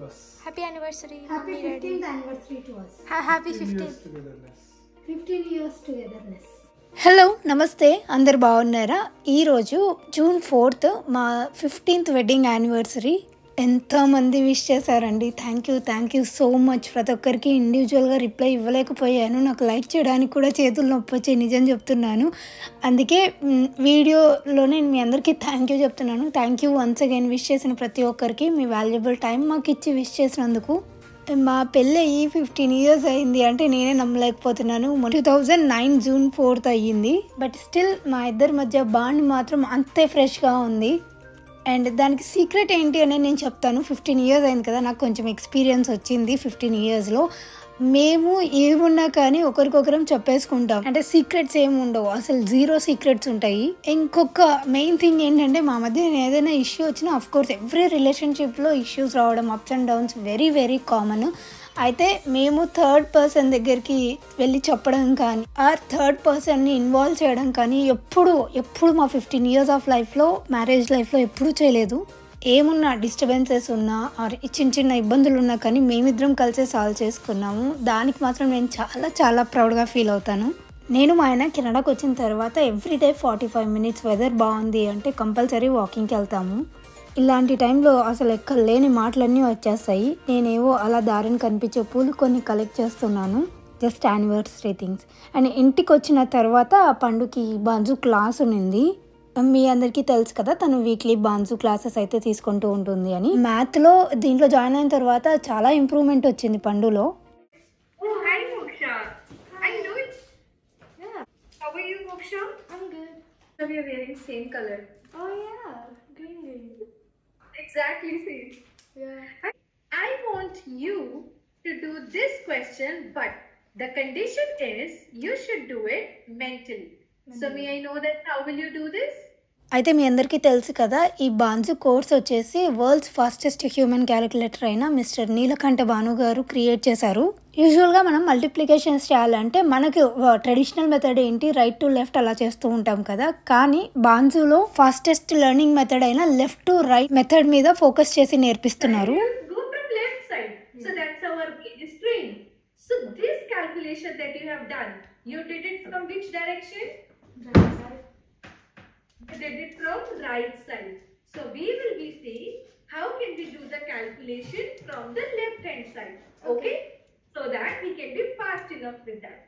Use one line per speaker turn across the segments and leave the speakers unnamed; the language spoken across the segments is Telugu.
Yes.
Happy anniversary.
Happy
Mummy,
15th
Daddy.
anniversary to us.
Happy
15 years
15th.
togetherness.
15 years togetherness.
Hello నమస్తే అందరు బాగున్నారా? ఈరోజు జూన్ 4th మా 15th వెడ్డింగ్ యానివర్సరీ. ఎంతోమంది విష్ చేశారండి. Thank you so much. ప్రతి ఒక్కరికి ఇండివిజువల్గా రిప్లై ఇవ్వలేకపోయాను. నాకు లైక్ చేయడానికి కూడా చేతులు నొప్పి వచ్చి నిజం చెప్తున్నాను. అందుకే వీడియోలోనే మీ అందరికీ థ్యాంక్ యూ చెప్తున్నాను. Thank you once again wish చేసిన ప్రతి ఒక్కరికి మీ వాల్యుబుల్ టైం మాకు ఇచ్చి విష్ చేసినందుకు. మా పెళ్ళి అయ్యి 15 years అయింది అంటే నేనే నమ్మలేకపోతున్నాను. 2009 జూన్ 4th అయ్యింది. బట్ స్టిల్ మా ఇద్దరి మధ్య బాండ్ మాత్రం అంతే ఫ్రెష్గా ఉంది. అండ్ దానికి సీక్రెట్ ఏంటి అనేది నేను చెప్తాను. 15 years అయింది కదా, నాకు కొంచెం ఎక్స్పీరియన్స్ వచ్చింది 15 yearsలో. మేము ఏమున్నా కానీ ఒకరికొకరం చెప్పేసుకుంటాం. అంటే సీక్రెట్స్ ఏమి ఉండవు, అసలు 0 సీక్రెట్స్ ఉంటాయి. ఇంకొక మెయిన్ థింగ్ ఏంటంటే మా మధ్య ఏదైనా ఇష్యూ వచ్చినా అఫ్కోర్స్ ఎవ్రీ రిలేషన్షిప్లో ఇష్యూస్ రావడం, ups and downs very common. అయితే మేము థర్డ్ పర్సన్ దగ్గరికి వెళ్ళి చెప్పడం కానీ థర్డ్ పర్సన్ని ఇన్వాల్వ్ చేయడం కానీ ఎప్పుడు మా 15 years ఆఫ్ లైఫ్లో, మ్యారేజ్ లైఫ్లో ఎప్పుడూ చేయలేదు. ఏమున్నా డిస్టర్బెన్సెస్ ఉన్నా ఆర్ చిన్న ఇబ్బందులు ఉన్నా కానీ మేమిద్దరం కలిసే సాల్వ్ చేసుకున్నాము. దానికి మాత్రం నేను చాలా ప్రౌడ్గా ఫీల్ అవుతాను. నేను మా ఆయన కెనడాకి వచ్చిన తర్వాత ఎవ్రీడే 45 minutes వెదర్ బాగుంది అంటే కంపల్సరీ వాకింగ్కి వెళ్తాము. ఇలాంటి టైంలో అసలు ఎక్కలేని మాటలన్నీ వచ్చేస్తాయి. నేనేవో అలా దారిని కనిపించే పూలు కొన్ని కలెక్ట్ చేస్తున్నాను, జస్ట్ యానివర్సరీ థింగ్స్. అండ్ ఇంటికి వచ్చిన తర్వాత పండుకి బాంజు క్లాస్ ఉన్నింది. మీ అందరికీ తెలుసు కదా, తను వీక్లీ బాంజు క్లాసెస్ అయితే తీసుకుంటూ ఉంటుంది అని. మ్యాథ్లో దీంట్లో జాయిన్ అయిన తర్వాత చాలా ఇంప్రూవ్మెంట్ వచ్చింది పండులో.
Oh, hi, Moksha. I know it.
Yeah,
How are you, Moksha?
I'm good.
So we are wearing same color.
Oh yeah, green.
Exactly same.
Yeah.
I want you to do this question, but the condition is you should do it mentally. So may I know that how will you do this?
అయితే మీ అందరికీ తెలుసు కదా, ఈ బాంజు కోర్స్ వచ్చేసి వరల్డ్స్ ఫాస్టెస్ట్ హ్యూమన్ క్యాలిక్యులేటర్ అయిన మిస్టర్ నీలకంఠ భాను గారు క్రియేట్ చేశారు. యూజువల్గా మనం మల్టిప్లికేషన్స్ చేయాలంటే మనకి ట్రెడిషనల్ మెథడ్ ఏంటి, రైట్ టు లెఫ్ట్ అలా చేస్తూ ఉంటాం కదా. కానీ బాంజులో ఫాస్టెస్ట్ లెర్నింగ్ మెథడ్ అయిన లెఫ్ట్ టు రైట్ మెథడ్ మీద ఫోకస్ చేసి నేర్పిస్తున్నారు.
Go from left side. So that's our brain is trained. So this calculation that you have done, you did it from which direction?
Right side.
You did it from right side. So we will be seeing how can we do the calculation from the left hand side. Okay? So that we can be fast enough with that.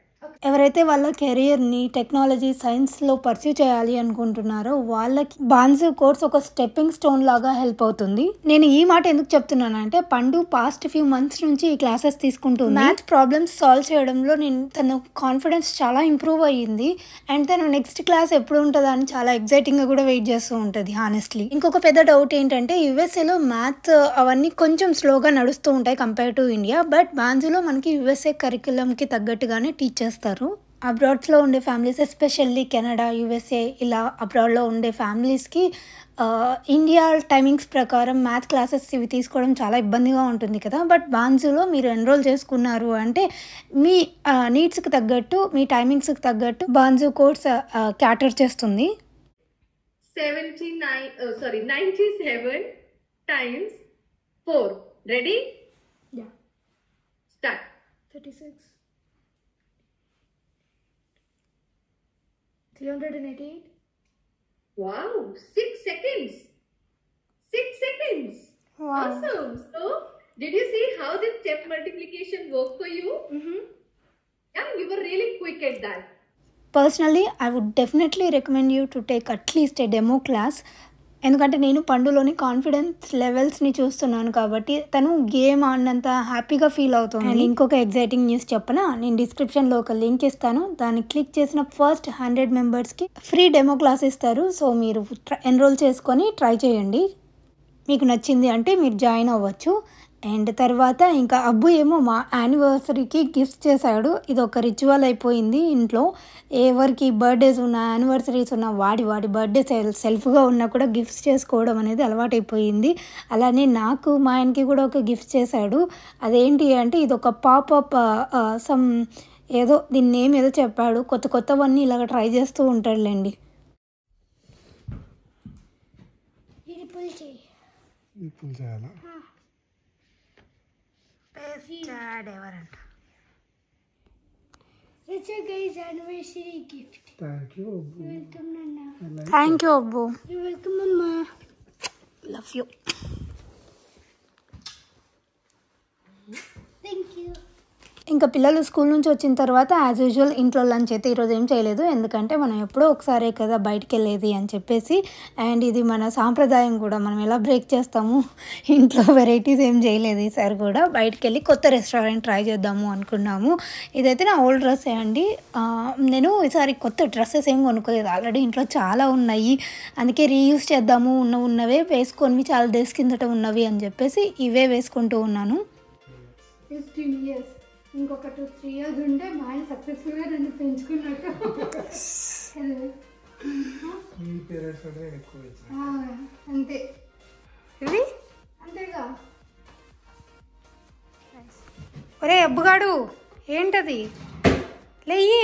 ఎవరైతే వాళ్ళ కెరియర్ని టెక్నాలజీ సైన్స్లో పర్స్యూ చేయాలి అనుకుంటున్నారో వాళ్ళకి బాంజు కోర్స్ ఒక స్టెప్పింగ్ స్టోన్ లాగా హెల్ప్ అవుతుంది. నేను ఈ మాట ఎందుకు చెప్తున్నానంటే పండు పాస్ట్ ఫ్యూ మంత్స్ నుంచి ఈ క్లాసెస్ తీసుకుంటుంది. మ్యాథ్స్ ప్రాబ్లమ్స్ సాల్వ్ చేయడంలో తన కాన్ఫిడెన్స్ చాలా ఇంప్రూవ్ అయ్యింది. అండ్ తను నెక్స్ట్ క్లాస్ ఎప్పుడు ఉంటుందా అని చాలా ఎగ్జైటింగ్గా కూడా వెయిట్ చేస్తూ ఉంటుంది హానెస్ట్లీ. ఇంకొక పెద్ద డౌట్ ఏంటంటే యుఎస్ఏలో మ్యాథ్స్ అవన్నీ కొంచెం స్లోగా నడుస్తూ ఉంటాయి కంపేర్ టు ఇండియా. బట్ బాంజులో మనకి యుఎస్ఏ కరిక్యులంకి తగ్గట్టుగానే టీచ్ చేస్తారు. అబ్రాడ్స్లో ఉండే ఫ్యామిలీస్, ఎస్పెషల్లీ కెనడా, యుఎస్ఏ ఇలా అబ్రాడ్లో ఉండే ఫ్యామిలీస్కి ఇండియా టైమింగ్స్ ప్రకారం మ్యాథ్ క్లాసెస్ ఇవి తీసుకోవడం చాలా ఇబ్బందిగా ఉంటుంది కదా. బట్ బాంజులో మీరు ఎన్రోల్ చేసుకున్నారు అంటే మీ నీడ్స్కి తగ్గట్టు, మీ టైమింగ్స్కి తగ్గట్టు బాంజు కోర్స్ క్యాటర్ చేస్తుంది.
97 times 4. Ready?
Yeah.
Start.
36. 388.
Wow, 6 seconds. 6 seconds.
Wow.
Awesome. So, did you see how this step multiplication worked for you? Yeah, you were really quick at that.
Personally I would definitely recommend you to take at least a demo class. ఎందుకంటే నేను పండులోని కాన్ఫిడెన్స్ లెవెల్స్ని చూస్తున్నాను కాబట్టి తను గేమ్ ఆడినంత హ్యాపీగా ఫీల్ అవుతుంది. అండ్ ఇంకొక ఎగ్జైటింగ్ న్యూస్ చెప్పనా, నేను డిస్క్రిప్షన్లో ఒక లింక్ ఇస్తాను. దాన్ని క్లిక్ చేసిన ఫస్ట్ 100 మెంబర్స్కి ఫ్రీ డెమో క్లాస్ ఇస్తారు. సో మీరు ఎన్రోల్ చేసుకొని ట్రై చేయండి. మీకు నచ్చింది అంటే మీరు జాయిన్ అవ్వచ్చు. అండ్ తర్వాత ఇంకా అబ్బు ఏమో మా యానివర్సరీకి గిఫ్ట్స్ చేశాడు. ఇది ఒక రిచువల్ అయిపోయింది ఇంట్లో. ఎవరికి బర్త్డేస్ ఉన్నా, యానివర్సరీస్ ఉన్నా వాడి బర్త్డే సెల్ఫ్గా ఉన్నా కూడా గిఫ్ట్స్ చేసుకోవడం అనేది అలవాటైపోయింది. అలానే నాకు మా ఆయనకి కూడా ఒక గిఫ్ట్ చేశాడు. అదేంటి అంటే ఇది ఒక పాపప్ సమ్ ఏదో దీని నేమ్ ఏదో చెప్పాడు. కొత్తవన్నీ ఇలాగ ట్రై చేస్తూ ఉంటాడులేండి.
ఈ పుల్ చేయాలా?
డాడ్ ఎవరంట?
It's a guy's anniversary gift.
Thank you.
You're welcome, Nana.
I like
thank you Abbu.
You're welcome, Mama.
Love you.
Thank you.
ఇంకా పిల్లలు స్కూల్ నుంచి వచ్చిన తర్వాత యాజ్ యూజువల్ ఇంట్లో లంచ్ అయితే ఈరోజు ఏం చేయలేదు, ఎందుకంటే మనం ఎప్పుడో ఒకసారే కదా బయటికి వెళ్ళేది అని చెప్పేసి. అండ్ ఇది మన సాంప్రదాయం కూడా, మనం ఎలా బ్రేక్ చేస్తాము, ఇంట్లో వెరైటీస్ ఏం చేయలేదు ఈసారి కూడా. బయటికి వెళ్ళి కొత్త రెస్టారెంట్ ట్రై చేద్దాము అనుకున్నాము. ఇదైతే నా ఓల్డ్ డ్రెస్సే అండి. నేను ఈసారి కొత్త డ్రెస్సెస్ ఏం కొనుక్కోలేదు, ఆల్రెడీ ఇంట్లో చాలా ఉన్నాయి. అందుకే రీయూస్ చేద్దాము, ఉన్నవే వేసుకొని చాలా డేస్ కిందట ఉన్నవి అని చెప్పేసి ఇవే వేసుకుంటూ ఉన్నాను.
15 years. ఇంకొక 2-3 years ఉంటే మా ఆయన సక్సెస్ఫుల్గా నన్ను పెంచుకున్నట్టు.
మీ పేరెంట్స్ అంటే నేను ఎక్కువ ఇచ్చాను.
అంతే
ఇవి
అంతేగా.
ఒరే అబ్బుగాడు ఏంటది, లేయి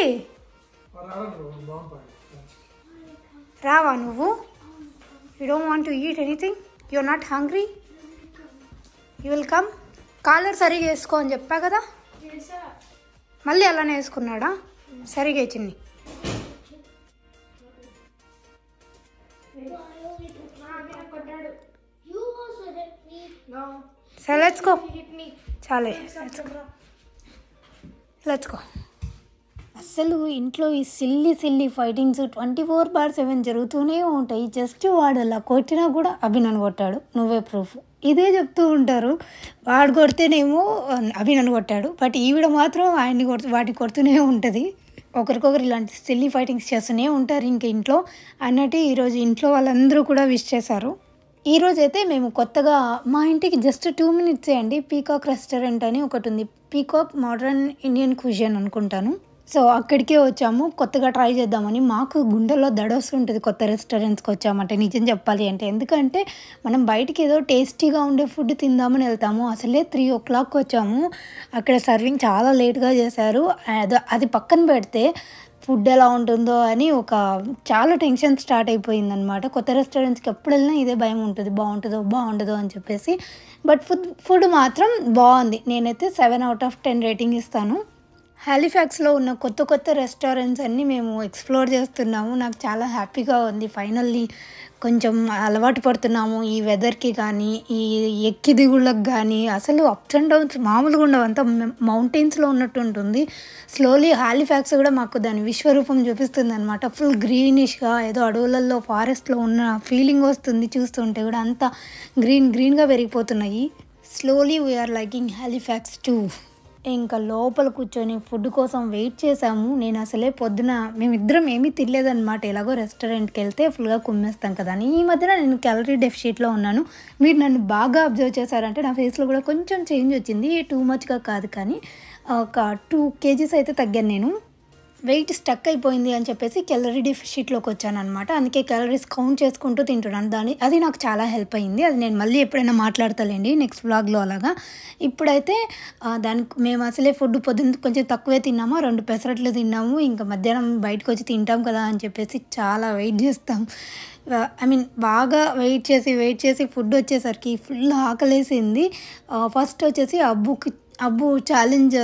రావా నువ్వు? You don't want to eat anything, you are not hungry, you will come. Collar సరిగా వేసుకో అని చెప్పా కదా, మళ్ళీ అలానే వేసుకున్నాడా? సరిగా చిన్ని. సరే లెట్స్ గో. చాలే లెట్స్ గో. అస్సలు ఇంట్లో ఈ సిల్లీ ఫైటింగ్స్ 24/7 జరుగుతూనే ఉంటాయి. జస్ట్ వాడు అలా కొట్టినా కూడా అభి నన్ను కొట్టాడు, నువ్వే ప్రూఫ్, ఇదే చెప్తూ ఉంటారు. వాడు కొడితేనేమో అభి నన్ను కొట్టాడు, బట్ ఈవిడ మాత్రం ఆయన్ని వాటిని కొడుతూనే ఉంటుంది. ఒకరికొకరు ఇలాంటి సిల్లీ ఫైటింగ్స్ చేస్తూనే ఉంటారు ఇంక ఇంట్లో అన్నట్టు. ఈరోజు ఇంట్లో వాళ్ళందరూ కూడా విష్ చేశారు. ఈరోజు అయితే మేము కొత్తగా మా ఇంటికి జస్ట్ 2 minutes అండి పీకాక్ రెస్టారెంట్ అని ఒకటి ఉంది. పీకాక్ మోడర్న్ ఇండియన్ క్యూజిన్ అనుకుంటాను. సో అక్కడికే వచ్చాము కొత్తగా ట్రై చేద్దామని. మాకు గుండెల్లో దడొస్తుంటుంది కొత్త రెస్టారెంట్స్కి వచ్చామంటే, నిజం చెప్పాలి అంటే. ఎందుకంటే మనం బయటికి ఏదో టేస్టీగా ఉండే ఫుడ్ తిందామని వెళ్తాము, అసలే 3 o'clock వచ్చాము. అక్కడ సర్వింగ్ చాలా లేట్గా చేశారు. అది పక్కన పెడితే ఫుడ్ ఎలా ఉంటుందో అని చాలా టెన్షన్ స్టార్ట్ అయిపోయిందనమాట. కొత్త రెస్టారెంట్స్కి ఎప్పుడు వెళ్ళినా ఇదే భయం ఉంటుంది, బాగుంటుందో అని చెప్పేసి. బట్ ఫుడ్ మాత్రం బాగుంది. నేనైతే 7 out of 10 రేటింగ్ ఇస్తాను. హాలిఫాక్స్లో ఉన్న కొత్త రెస్టారెంట్స్ అన్నీ మేము ఎక్స్ప్లోర్ చేస్తున్నాము. నాకు చాలా హ్యాపీగా ఉంది. ఫైనల్లీ కొంచెం అలవాటు పడుతున్నాము ఈ వెదర్కి కానీ, ఈ ఎక్కి దిగుళ్ళకి కానీ. అసలు అప్స్ అండ్ డౌన్స్ మామూలుగా ఉండవు, అంతా మౌంటైన్స్లో ఉన్నట్టు ఉంటుంది. స్లోలీ హాలిఫాక్స్ కూడా మాకు దాని విశ్వరూపం చూపిస్తుంది అనమాట. ఫుల్ గ్రీనిష్గా ఏదో అడవులలో ఫారెస్ట్లో ఉన్న ఫీలింగ్ వస్తుంది చూస్తుంటే కూడా. అంతా గ్రీన్గా పెరిగిపోతున్నాయి. Slowly we're liking Halifax too. ఇంకా లోపల కూర్చొని ఫుడ్ కోసం వెయిట్ చేసాము. నేను అసలే పొద్దున మేమిద్దరం ఏమీ తినలేదన్నమాట. ఎలాగో రెస్టారెంట్కి వెళ్తే ఫుల్గా కుమ్మేస్తాం కదా అని. ఈ మధ్యన నేను క్యాలరీ డెఫిషిట్లో ఉన్నాను. మీరు నన్ను బాగా అబ్జర్వ్ చేశారంటే నా ఫేస్లో కూడా కొంచెం చేంజ్ వచ్చింది. టూ మచ్గా కాదు కానీ ఒక 2 kgs అయితే తగ్గాను నేను. వెయిట్ స్టక్ అయిపోయింది అని చెప్పేసి క్యాలరీ డెఫిషిట్లోకి వచ్చాను అనమాట. అందుకే క్యాలరీస్ కౌంట్ చేసుకుంటూ తింటున్నాను. అది నాకు చాలా హెల్ప్ అయింది. అది నేను మళ్ళీ ఎప్పుడైనా మాట్లాడతాలేండి నెక్స్ట్ వ్లాగ్లో అలాగా. ఇప్పుడైతే దానికి మేము అసలే ఫుడ్ పొద్దున్న కొంచెం తక్కువే తిన్నాము, 2 పెసరట్లు తిన్నాము. ఇంకా మధ్యాహ్నం బయటకు వచ్చి తింటాం కదా అని చెప్పేసి చాలా వెయిట్ చేస్తాం. బాగా వెయిట్ చేసి ఫుడ్ వచ్చేసరికి ఫుల్ ఆకలేసింది. ఫస్ట్ వచ్చేసి అబ్బు ఛాలెంజ్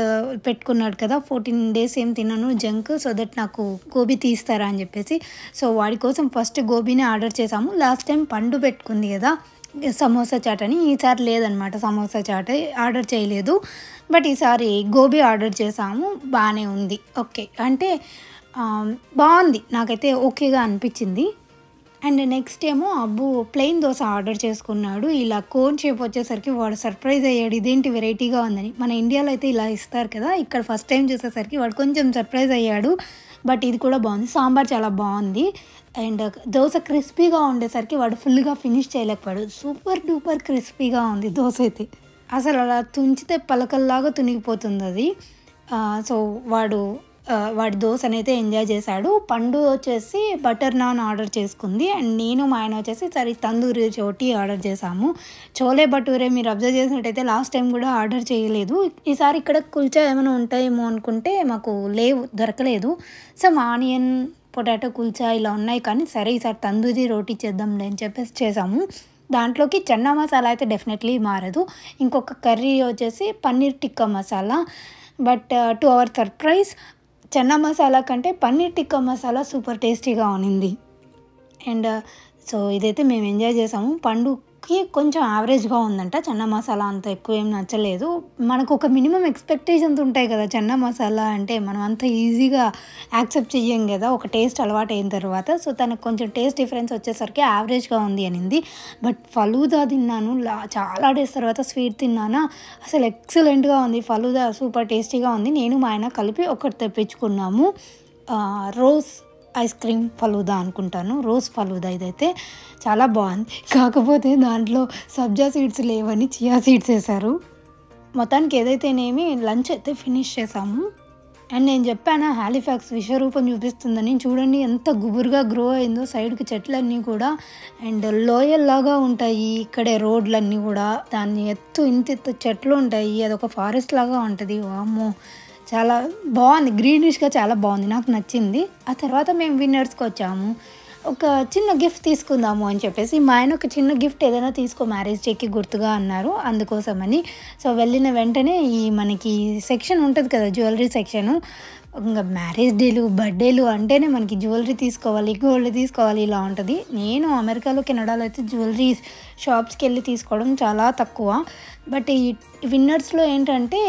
పెట్టుకున్నాడు కదా, 14 days ఏం తిన్నాను జంక్, సో దట్ నాకు గోబీ తీస్తారా అని చెప్పేసి. సో వాడి కోసం ఫస్ట్ గోబీనే ఆర్డర్ చేసాము. లాస్ట్ టైం పండు పెట్టుకుంది కదా సమోసా చాట్ అని, ఈసారి లేదనమాట సమోసా చాట్ ఆర్డర్ చేయలేదు. బట్ ఈసారి గోబీ ఆర్డర్ చేసాము. బాగానే ఉంది, ఓకే అంటే బాగుంది, నాకైతే ఓకేగా అనిపించింది. అండ్ నెక్స్ట్ ఏమో అబ్బు ప్లెయిన్ దోశ ఆర్డర్ చేసుకున్నాడు. ఇలా కోన్ షేప్ వచ్చేసరికి వాడు సర్ప్రైజ్ అయ్యాడు, ఇదేంటి వెరైటీగా ఉందని. మన ఇండియాలో అయితే ఇలా ఇస్తారు కదా, ఇక్కడ ఫస్ట్ టైం చూసేసరికి వాడు కొంచెం సర్ప్రైజ్ అయ్యాడు. బట్ ఇది కూడా బాగుంది, సాంబార్ చాలా బాగుంది. అండ్ దోశ క్రిస్పీగా ఉండేసరికి వాడు ఫుల్గా ఫినిష్ చేయలేకపోయాడు. సూపర్ డూపర్ క్రిస్పీగా ఉంది దోశ అయితే. అసలు అలా తుంచితే పలకల్లాగా తునిగిపోతుంది అది. సో వాడి దోశని అయితే ఎంజాయ్ చేశాడు. పండు వచ్చేసి బటర్ నాన్ ఆర్డర్ చేసుకుంది. అండ్ నేను మా ఆయన వచ్చేసి తందూరి చోటి ఆర్డర్ చేసాము. చోలే భటూరే మీరు అబ్జర్వ్ చేసినట్టయితే లాస్ట్ టైం కూడా ఆర్డర్ చేయలేదు. ఈసారి ఇక్కడ కుల్చా ఏమైనా ఉంటాయేమో అనుకుంటే మాకు దొరకలేదు. సో ఆనియన్ పొటాటో కుల్చా ఇలా ఉన్నాయి, కానీ సరే ఈసారి తందూరి రోటీ చేద్దాంలే అని చెప్పేసి చేసాము. దాంట్లోకి చన్నా మసాలా అయితే డెఫినెట్లీ మారదు. ఇంకొక కర్రీ వచ్చేసి paneer tikka masala. But to our surprise chana masala కంటే పన్నీర్ టిక్కా మసాలా సూపర్ టేస్టీగా ఉన్నింది. అండ్ సో ఇదైతే మేము ఎంజాయ్ చేసాము. పండుకి కొంచెం యావరేజ్గా ఉందంట, చన్నా మసాలా అంత ఎక్కువ ఏం నచ్చలేదు. మనకు ఒక మినిమం ఎక్స్పెక్టేషన్స్ ఉంటాయి కదా, చన్నా మసాలా అంటే మనం అంత ఈజీగా యాక్సెప్ట్ చెయ్యం కదా ఒక టేస్ట్ అలవాటు అయిన తర్వాత. సో తనకు కొంచెం టేస్ట్ డిఫరెన్స్ వచ్చేసరికి యావరేజ్గా ఉంది అనింది. బట్ ఫలూదా తిన్నాను, చాలా డేస్ తర్వాత స్వీట్ తిన్నానా, అసలు ఎక్సలెంట్గా ఉంది. ఫలూదా సూపర్ టేస్టీగా ఉంది. నేను మా ఆయన కలిపి ఒకటి తెప్పించుకున్నాము, రోజ్ ఐస్ క్రీమ్ ఫలూదా అనుకుంటాను, రోజ్ ఫలూదా. ఇదైతే చాలా బాగుంది. కాకపోతే దాంట్లో సబ్జా సీడ్స్ లేవని చియా సీడ్స్ వేశారు. మొత్తానికి ఏదైతేనేమి లంచ్ అయితే ఫినిష్ చేసాము. అండ్ నేను చెప్పాను హాలిఫాక్స్ విశ్వరూపం చూపిస్తుందని, చూడండి ఎంత గుబురుగా గ్రో అయిందో సైడ్కి చెట్లన్నీ కూడా. అండ్ లోయల్లాగా ఉంటాయి ఇక్కడే రోడ్లన్నీ కూడా, దాన్ని ఇంత చెట్లు ఉంటాయి, అదొక ఫారెస్ట్ లాగా ఉంటుంది. వామ్మో చాలా బాగుంది, గ్రీనిష్గా చాలా బాగుంది, నాకు నచ్చింది. ఆ తర్వాత మేము విన్నర్స్కి వచ్చాము. ఒక చిన్న గిఫ్ట్ తీసుకుందాము అని చెప్పేసి మా ఆయన ఒక చిన్న గిఫ్ట్ ఏదైనా తీసుకో మ్యారేజ్ డేకి గుర్తుగా అన్నారు, అందుకోసమని. సో వెళ్ళిన వెంటనే ఈ మనకి సెక్షన్ ఉంటుంది కదా జ్యువెలరీ సెక్షను, ఇంకా మ్యారేజ్ డేలు బర్త్డేలు అంటేనే మనకి జ్యువెలరీ తీసుకోవాలి, గోల్డ్ తీసుకోవాలి, ఇలా ఉంటుంది. నేను అమెరికాలో కెనడాలో అయితే జ్యువెలరీ షాప్స్కి వెళ్ళి తీసుకోవడం చాలా తక్కువ. బట్ ఈ విన్నర్స్లో ఏంటంటే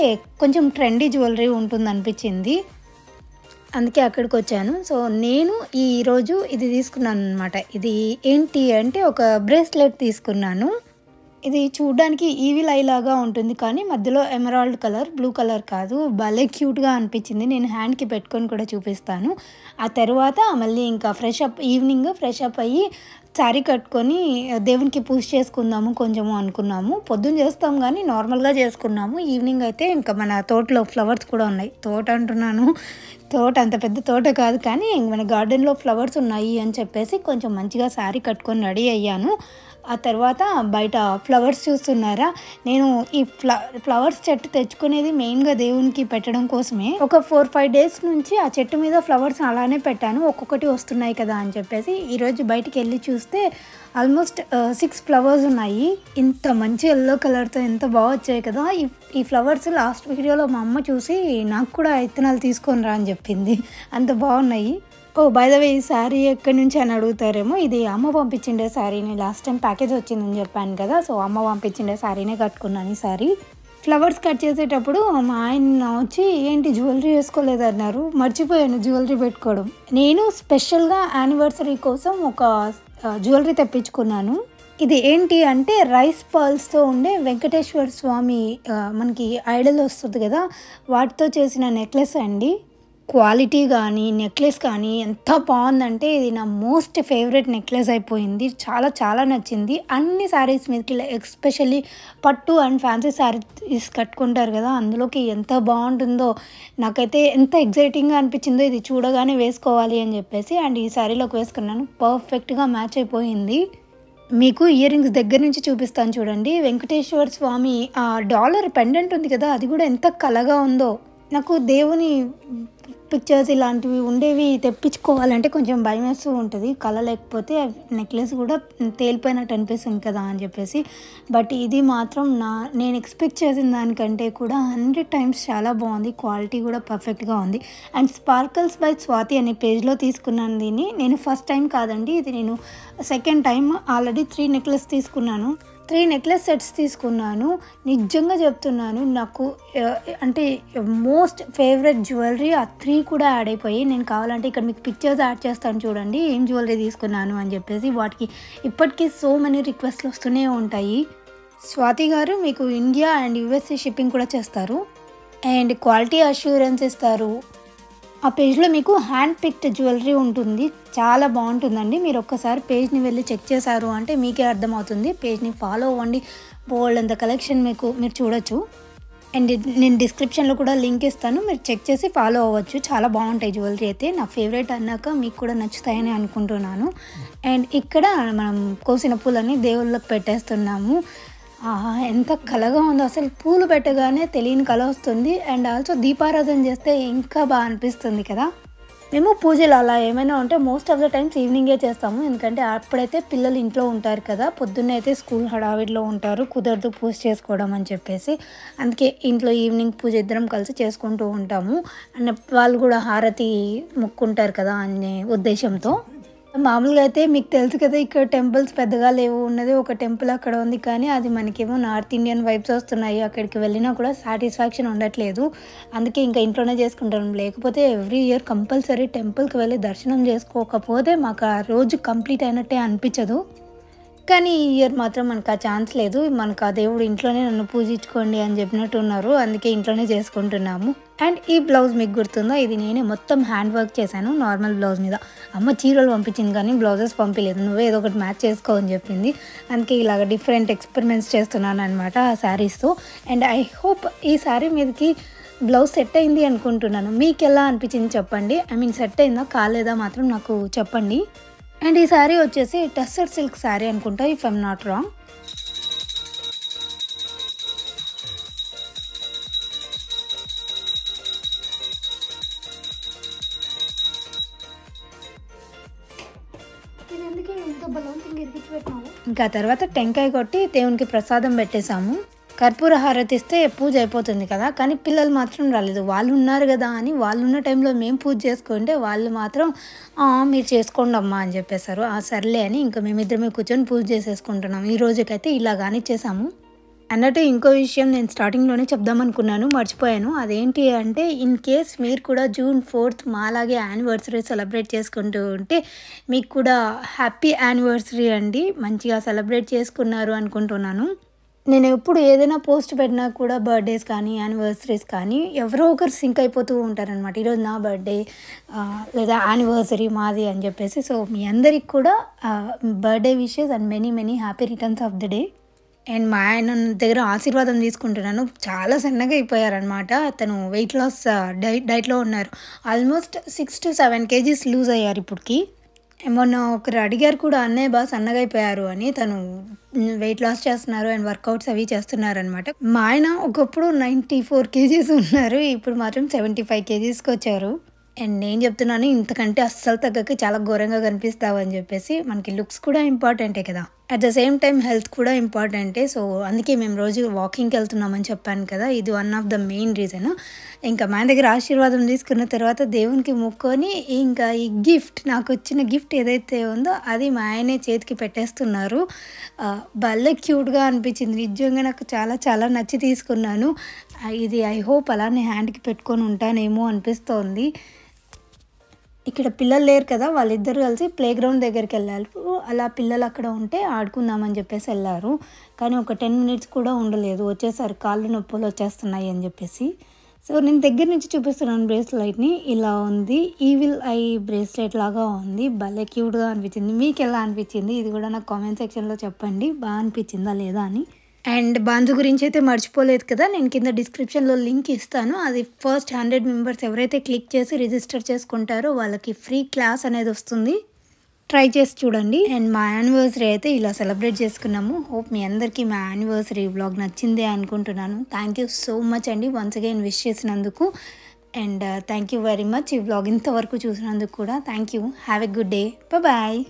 కొంచెం ట్రెండీ జ్యువెలరీ ఉంటుంది అనిపించింది, అందుకే అక్కడికి వచ్చాను. సో నేను ఈరోజు ఇది తీసుకున్నాను అనమాట. ఇది ఏంటి అంటే ఒక బ్రేస్లెట్ తీసుకున్నాను. ఇది చూడడానికి ఈవిల్ ఐ లాగా ఉంటుంది, కానీ మధ్యలో ఎమరాల్డ్ కలర్, బ్లూ కలర్ కాదు. భలే క్యూట్గా అనిపించింది. నేను హ్యాండ్కి పెట్టుకొని కూడా చూపిస్తాను. ఆ తర్వాత మళ్ళీ ఇంకా ఈవినింగ్ ఫ్రెష్ అప్ అయ్యి శారీ కట్టుకొని దేవునికి పూజ చేసుకుందాము కొంచెము అనుకున్నాము. పొద్దున్న చేస్తాం కానీ నార్మల్గా చేసుకున్నాము. ఈవినింగ్ అయితే ఇంకా మన తోటలో ఫ్లవర్స్ కూడా ఉన్నాయి, తోట అంటున్నాను, తోట అంత పెద్ద తోట కాదు కానీ మన గార్డెన్లో ఫ్లవర్స్ ఉన్నాయి అని చెప్పేసి కొంచెం మంచిగా శారీ కట్టుకొని రెడీ అయ్యాను. ఆ తర్వాత బయట ఫ్లవర్స్ చూస్తున్నారా, నేను ఈ ఫ్లవర్స్ చెట్టు తెచ్చుకునేది మెయిన్గా దేవునికి పెట్టడం కోసమే. ఒక 4-5 డేస్ నుంచి ఆ చెట్టు మీద ఫ్లవర్స్ అలానే పెట్టాను, ఒక్కొక్కటి వస్తున్నాయి కదా అని చెప్పేసి. ఈరోజు బయటికి వెళ్ళి చూస్తే ఆల్మోస్ట్ 6 ఫ్లవర్స్ ఉన్నాయి. ఇంత మంచి ఎల్లో కలర్తో ఎంత బాగా వచ్చాయి కదా. ఈ ఫ్లవర్స్ లాస్ట్ వీడియోలో మా అమ్మ చూసి నాకు కూడా విత్తనాలు తీసుకొని రా అని చెప్పింది, అంత బాగున్నాయి. బై ద వే ఈ శారీ ఎక్కడి నుంచి అని అడుగుతారేమో, ఇది అమ్మ పంపించిండే శారీని, లాస్ట్ టైం ప్యాకేజ్ వచ్చిందని చెప్పాను కదా, సో అమ్మ పంపించిండే శారీనే కట్టుకున్నాను ఈ శారీ. ఫ్లవర్స్ కట్ చేసేటప్పుడు మా ఆయన వచ్చి ఏంటి జ్యువెలరీ వేసుకోలేదు అన్నారు, మర్చిపోయాను జ్యువెలరీ పెట్టుకోవడం. నేను స్పెషల్గా యానివర్సరీ కోసం ఒక జ్యువెలరీ తెప్పించుకున్నాను. ఇది ఏంటి అంటే రైస్ పర్ల్స్తో ఉండే వెంకటేశ్వర స్వామి మనకి ఐడల్ వస్తుంది కదా, వాటితో చేసిన నెక్లెస్ అండి. క్వాలిటీ కానీ నెక్లెస్ కానీ ఎంత బాగుందంటే ఇది నా మోస్ట్ ఫేవరెట్ నెక్లెస్ అయిపోయింది. చాలా చాలా నచ్చింది. అన్ని శారీస్ మీదకి ఎస్పెషల్లీ పట్టు అండ్ ఫ్యాన్సీ శారీస్ కట్టుకుంటారు కదా, అందులోకి ఎంత బాగుంటుందో, నాకైతే ఎంత ఎగ్జైటింగ్గా అనిపించిందో ఇది చూడగానే వేసుకోవాలి అని చెప్పేసి. అండ్ ఈ శారీలోకి వేసుకున్నాను, పర్ఫెక్ట్గా మ్యాచ్ అయిపోయింది. మీకు ఇయర్ రింగ్స్ దగ్గర నుంచి చూపిస్తాను చూడండి. వెంకటేశ్వర స్వామి ఆ డాలర్ పెండెంట్ ఉంది కదా, అది కూడా ఎంత కలగా ఉందో. నాకు దేవుని పిక్చర్స్ ఇలాంటివి ఉండేవి తెప్పించుకోవాలంటే కొంచెం భయం వేస్తూ ఉంటుంది, కళ లేకపోతే నెక్లెస్ కూడా తేలిపోయినట్టు అనిపిస్తుంది కదా అని చెప్పేసి. బట్ ఇది మాత్రం నేను ఎక్స్పెక్ట్ చేసిన దానికంటే కూడా 100 times చాలా బాగుంది, క్వాలిటీ కూడా పర్ఫెక్ట్గా ఉంది. అండ్ స్పార్కల్స్ బై స్వాతి అనే పేజ్లో తీసుకున్నాను దీన్ని. నేను ఫస్ట్ టైం కాదండి, ఇది నేను సెకండ్ టైం. ఆల్రెడీ 3 నెక్లెస్ తీసుకున్నాను, 3 నెక్లెస్ సెట్స్ తీసుకున్నాను. నిజంగా చెప్తున్నాను, నాకు అంటే మోస్ట్ ఫేవరెట్ జ్యువెలరీ ఆ 3 కూడా యాడ్ అయిపోయి. నేను కావాలంటే ఇక్కడ మీకు పిక్చర్స్ యాడ్ చేస్తాను చూడండి ఏం జ్యువెలరీ తీసుకున్నాను అని చెప్పేసి. వాటికి ఇప్పటికీ సో మెనీ రిక్వెస్ట్లు వస్తూనే ఉంటాయి. స్వాతి గారు మీకు ఇండియా అండ్ USA షిప్పింగ్ కూడా చేస్తారు అండ్ క్వాలిటీ అష్యూరెన్స్ ఇస్తారు. ఆ పేజ్లో మీకు హ్యాండ్ పిక్డ్ జ్యువెలరీ ఉంటుంది, చాలా బాగుంటుందండి. మీరు ఒక్కసారి పేజ్ని వెళ్ళి చెక్ చేశారు అంటే మీకే అర్థమవుతుంది. పేజ్ని ఫాలో అవ్వండి, బోల్డ్ అంత కలెక్షన్ మీరు చూడొచ్చు. అండ్ నేను డిస్క్రిప్షన్లో కూడా లింక్ ఇస్తాను, మీరు చెక్ చేసి ఫాలో అవ్వచ్చు. చాలా బాగుంటాయి జ్యువెలరీ అయితే. నా ఫేవరెట్ అన్నాక మీకు కూడా నచ్చుతాయని అనుకుంటున్నాను. అండ్ ఇక్కడ మనం కోసిన పూలని దేవుళ్ళకి పెట్టేస్తున్నాము. ఎంత కళగా ఉందో అసలు, పూలు పెట్టగానే తెలియని కళ వస్తుంది. అండ్ ఆల్సో దీపారాధన చేస్తే ఇంకా బాగా అనిపిస్తుంది కదా. మేము పూజలు అలా ఏమైనా ఉంటే మోస్ట్ ఆఫ్ ద టైమ్స్ ఈవినింగే చేస్తాము. ఎందుకంటే అప్పుడైతే పిల్లలు ఇంట్లో ఉంటారు కదా, పొద్దున్నే అయితే స్కూల్ హడావిడిలో ఉంటారు, కుదరదు పూజ చేసుకోవడం అని చెప్పేసి. అందుకే ఇంట్లో ఈవినింగ్ పూజ ఇద్దరం కలిసి చేసుకుంటూ ఉంటాము. అండ్ వాళ్ళు కూడా హారతి మొక్కుంటారు కదా అనే ఉద్దేశంతో. మామూలుగా అయితే మీకు తెలుసు కదా, ఇక్కడ టెంపుల్స్ పెద్దగా లేవు, ఉన్నది ఒక టెంపుల్ అక్కడ ఉంది. కానీ అది మనకేమో నార్త్ ఇండియన్ వైబ్స్ వస్తున్నాయి. అక్కడికి వెళ్ళినా కూడా సాటిస్ఫాక్షన్ ఉండట్లేదు. అందుకే ఇంకా ఇంట్లోనే చేసుకుంటాం. లేకపోతే ఎవ్రీ ఇయర్ కంపల్సరీ టెంపుల్కి వెళ్ళి దర్శనం చేసుకోకపోతే మాకు ఆ రోజు కంప్లీట్ అయినట్టే అనిపించదు. కానీ ఈ ఇయర్ మాత్రం మనకు ఆ ఛాన్స్ లేదు. మనకు ఆ దేవుడు ఇంట్లోనే నన్ను పూజించుకోండి అని చెప్పినట్టు ఉన్నారు. అందుకే ఇంట్లోనే చేసుకుంటున్నాము. అండ్ ఈ బ్లౌజ్ మీకు గుర్తుందా, ఇది నేనే మొత్తం హ్యాండ్ వర్క్ చేశాను నార్మల్ బ్లౌజ్ మీద. అమ్మ చీరలు పంపించింది కానీ బ్లౌజెస్ పంపించలేదు, నువ్వే ఏదో ఒకటి మ్యాచ్ చేసుకో అని చెప్పింది. అందుకే ఇలాగ డిఫరెంట్ ఎక్స్పెరిమెంట్స్ చేస్తున్నాను అనమాట ఆ శారీస్తో. అండ్ ఐ హోప్ ఈ శారీ మీదకి బ్లౌజ్ సెట్ అయింది అనుకుంటున్నాను. మీకు ఎలా అనిపించింది చెప్పండి. సెట్ అయిందా కాలేదా మాత్రం నాకు చెప్పండి. అండ్ ఈ శారీ వచ్చేసి టస్సర్ సిల్క్ శారీ అనుకుంటా, ఇఫ్ ఐమ్ నాట్ రాంగ్. ఇంకా తర్వాత టెంకాయ కొట్టి దేవునికి ప్రసాదం పెట్టేశాము. కర్పూర హారతి ఇస్తే పూజ అయిపోతుంది కదా, కానీ పిల్లలు మాత్రం రాలేదు. వాళ్ళు ఉన్నారు కదా అని వాళ్ళు ఉన్న టైంలో మేము పూజ చేసుకుంటే వాళ్ళు మాత్రం మీరు చేసుకోండి అమ్మా అని చెప్పేశారు. సర్లే అని ఇంకా మేమిద్దరమే కూర్చొని పూజ చేసేసుకుంటున్నాం. ఈ రోజుకైతే ఇలా కానిచ్చేసాము. అన్నట్టు ఇంకో విషయం నేను స్టార్టింగ్లోనే చెప్దామనుకున్నాను, మర్చిపోయాను. అదేంటి అంటే, ఇన్ కేస్ మీరు కూడా June 4th మాలాగే యానివర్సరీ సెలబ్రేట్ చేసుకుంటూ ఉంటే మీకు కూడా హ్యాపీ యానివర్సరీ అండి. మంచిగా సెలబ్రేట్ చేసుకున్నారు అనుకుంటున్నాను. నేను ఎప్పుడు ఏదైనా పోస్ట్ పెట్టినా కూడా బర్త్డేస్ కానీ యానివర్సరీస్ కానీ ఎవరో ఒకరు సింక్ అయిపోతూ ఉంటారనమాట. ఈరోజు నా బర్త్డే లేదా యానివర్సరీ మాది అని చెప్పేసి. సో మీ అందరికి కూడా birthday wishes and many many happy returns of the day. And మా ఆయన దగ్గర ఆశీర్వాదం తీసుకుంటున్నాను. చాలా సన్నగా అయిపోయారనమాట. తను వెయిట్ లాస్ డైట్లో ఉన్నారు. ఆల్మోస్ట్ 6 to 7 kgs లూజ్ అయ్యారు ఇప్పటికి. మొన్న ఒకరు అడిగారు కూడా, అన్నయ్య బాగా సన్నగా అయిపోయారు అని. తను వెయిట్ లాస్ చేస్తున్నారు అండ్ వర్కౌట్స్ అవి చేస్తున్నారు అనమాట. మా ఆయన ఒకప్పుడు 94 kgs ఉన్నారు, ఇప్పుడు మాత్రం 75 kgsకి వచ్చారు. అండ్ నేను చెప్తున్నాను, ఇంతకంటే అస్సలు తగ్గక చాలా ఘోరంగా కనిపిస్తావు అని చెప్పేసి. మనకి లుక్స్ కూడా ఇంపార్టెంటే కదా, at the same time health కూడా ఇంపార్టెంటే. సో అందుకే మేము రోజు వాకింగ్కి వెళ్తున్నామని చెప్పాను కదా, ఇది one of the main reason. ఇంకా మా దగ్గర ఆశీర్వాదం తీసుకున్న తర్వాత దేవునికి మొక్కొని ఇంకా ఈ గిఫ్ట్, నాకు వచ్చిన గిఫ్ట్ ఏదైతే ఉందో అది మా ఆయనే చేతికి పెట్టేస్తున్నారు. భలే క్యూట్గా అనిపించింది. నిజంగా నాకు చాలా చాలా నచ్చి తీసుకున్నాను. ఇది ఐ హోప్ అలానే హ్యాండ్కి పెట్టుకొని ఉంటానేమో అనిపిస్తోంది. ఇక్కడ పిల్లలు లేరు కదా, వాళ్ళిద్దరు కలిసి ప్లే గ్రౌండ్ దగ్గరికి వెళ్ళారు. అలా పిల్లలు అక్కడ ఉంటే ఆడుకుందామని చెప్పేసి వెళ్ళారు. కానీ ఒక 10 minutes కూడా ఉండలేదు, వచ్చేసారు. కాళ్ళు నొప్పులు వచ్చేస్తున్నాయి అని చెప్పేసి. సో నేను దగ్గర నుంచి చూపిస్తున్నాను బ్రేస్లెట్ని. ఇలా ఉంది, ఈవిల్ ఐ బ్రేస్లెట్ లాగా ఉంది. భలే క్యూట్గా అనిపించింది. మీకు ఎలా అనిపించింది ఇది కూడా నాకు కామెంట్ సెక్షన్లో చెప్పండి, బాగా అనిపించిందా లేదా అని. అండ్ బాంజు గురించి అయితే మర్చిపోలేదు కదా, నేను కింద డిస్క్రిప్షన్లో లింక్ ఇస్తాను. అది ఫస్ట్ 100 members ఎవరైతే క్లిక్ చేసి రిజిస్టర్ చేసుకుంటారో వాళ్ళకి ఫ్రీ క్లాస్ అనేది వస్తుంది. ట్రై చేసి చూడండి. అండ్ మా యానివర్సరీ అయితే ఇలా సెలబ్రేట్ చేసుకున్నాము. హోప్ మీ అందరికీ మా యానివర్సరీ వ్లాగ్ నచ్చిందే అనుకుంటున్నాను. థ్యాంక్ యూ సో మచ్ అండి వన్స్ అగైన్ విష్ చేసినందుకు. And thank you very much ఈ వ్లాగ్ ఇంతవరకు చూసినందుకు కూడా. Thank you. Have a good day. Bye.